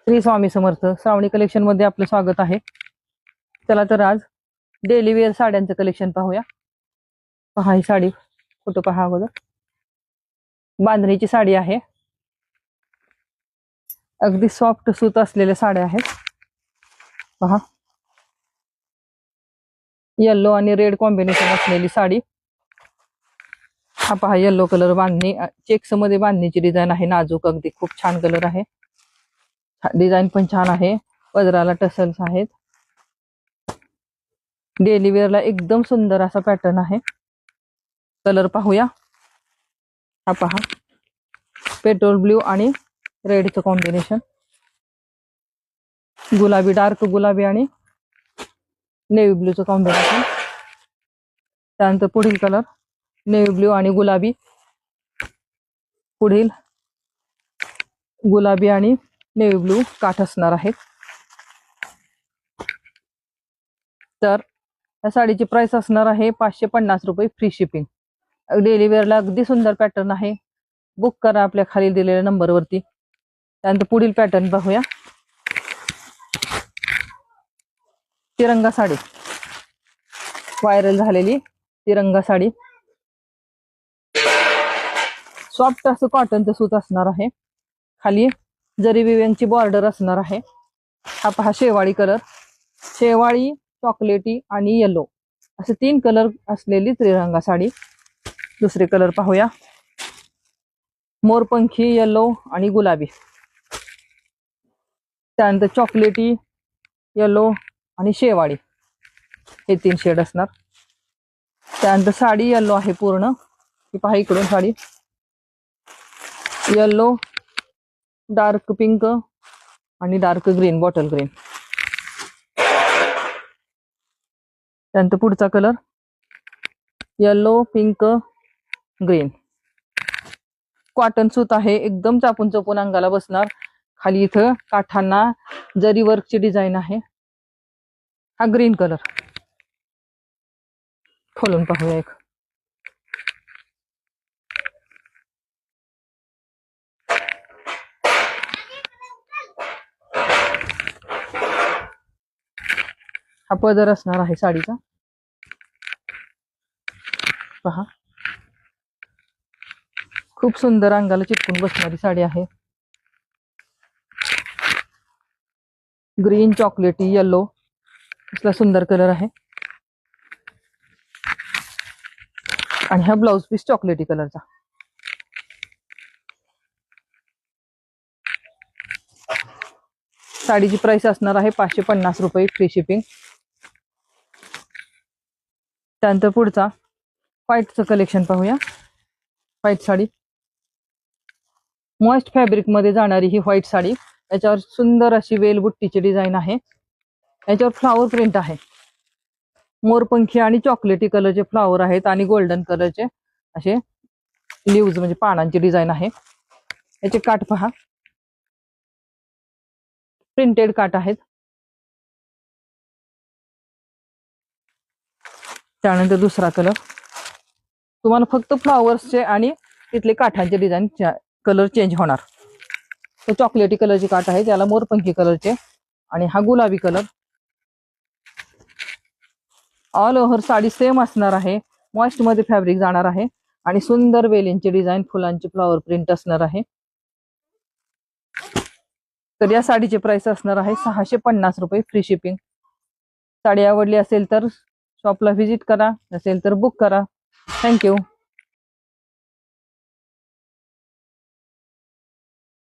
श्री स्वामी समर्थ. श्रावणी collection मध्ये आपलं स्वागत आहे. चला तर आज डेली वेअर साड्यांचं कलेक्शन पाहूया. पहा ही साडी, फोटो पहा अगोदर. बांधणीची साडी आहे, अगदी सॉफ्ट सूत असलेल्या साड्या आहेत. पहा, येलो आणि रेड कॉम्बिनेशन असलेली साडी. हा पहा येलो कलर, बांधणी चेक्स मध्ये बांधणीची डिझाईन आहे, नाजूक अगदी खूप छान कलर आहे. डिझाईन पण छान आहे, पदराला टसल्स आहेत. डेली वेअरला एकदम सुंदर असा पॅटर्न आहे. कलर पाहूया. हा पहा, पेट्रोल ब्ल्यू आणि रेडचं कॉम्बिनेशन, गुलाबी, डार्क गुलाबी आणि नेव्ही ब्ल्यूचं कॉम्बिनेशन. त्यानंतर पुढील कलर नेव्ही ब्ल्यू आणि गुलाबी, पुढील गुलाबी आणि नेव्ही ब्ल्यू काठ असणार आहेत. तर या साडीची प्राइस असणार आहे 550 रुपये, फ्री शिपिंग. डेली वेअरला अगदी सुंदर पॅटर्न आहे. बुक करा आपल्या खाली दिलेल्या नंबरवरती. त्यानंतर पुढील पॅटर्न पाहूया. तिरंगा साडी, व्हायरल झालेली तिरंगा साडी. सॉफ्ट असं कॉटनचं सूत असणार आहे, खाली जरी विव्यांची बॉर्डर असणार आहे. हा पहा शेवाळी कलर, शेवाळी, चॉकलेटी आणि येलो असे 3 कलर असलेली त्रिरंगा साडी. दुसरे कलर पाहूया. मोरपंखी, येलो आणि गुलाबी. त्यानंतर चॉकलेटी, येलो आणि शेवाळी, हे 3 शेड असणार. त्यानंतर साडी येलो आहे पूर्ण. ही पहा इकडून साडी येलो, डार्क पिंक आणि डार्क ग्रीन, बॉटल ग्रीन. त्यानंतर पुढचा colour yellow, pink, green. Cotton सूत आहे, एकदम चापून चपून अंगाला बसणार. खाली इथं काठांना जरी वर्कची डिझाईन आहे. हा ग्रीन कलर, खोलून पाहूया एक. हा पदर असणार आहे साडीचा. पहा, खूप सुंदर अंगाला चिटकून बसणारी साडी आहे. ग्रीन, चॉकलेटी, येलो असला सुंदर कलर आहे. आणि हा ब्लाउज पीस चॉकलेटी कलरचा. साडीची प्राइस असणार आहे 550 रुपये, फ्री शिपिंग. त्यानंतर पुढचा व्हाईटचं कलेक्शन पाहूया. व्हाईट साडी, मॉइस्ट फॅब्रिक मध्ये जाणारी ही व्हाईट साडी. याच्यावर सुंदर अशी वेल बुट्टीची डिझाईन आहे. याच्यावर फ्लावर प्रिंट आहे. मोरपंखी आणि चॉकलेटी कलरचे फ्लावर आहेत आणि गोल्डन कलरचे असे लिव्ज म्हणजे पानांची डिझाईन आहे. याचे काठ पहा, प्रिंटेड काठ आहेत. त्यानंतर दुसरा कलर, तुम्हाला फक्त फ्लावर्सचे आणि तिथले काठांचे डिझाईन कलर चेंज होणार. तो चॉकलेटी कलरचे काठ आहे, त्याला मोरपंखी कलरचे. आणि हा गुलाबी colour. All over sari same असणार आहे, मॉइस्ट मध्ये फॅब्रिक जाणार आहे आणि सुंदर वेलींची डिझाईन, फुलांची फ्लावर प्रिंट असणार आहे. तर या साडीची प्राइस असणार आहे 650 रुपये, फ्री शिपिंग. साडी आवडली असेल तर शॉपला व्हिजिट करा, नसेल तर बुक करा. थँक्यू.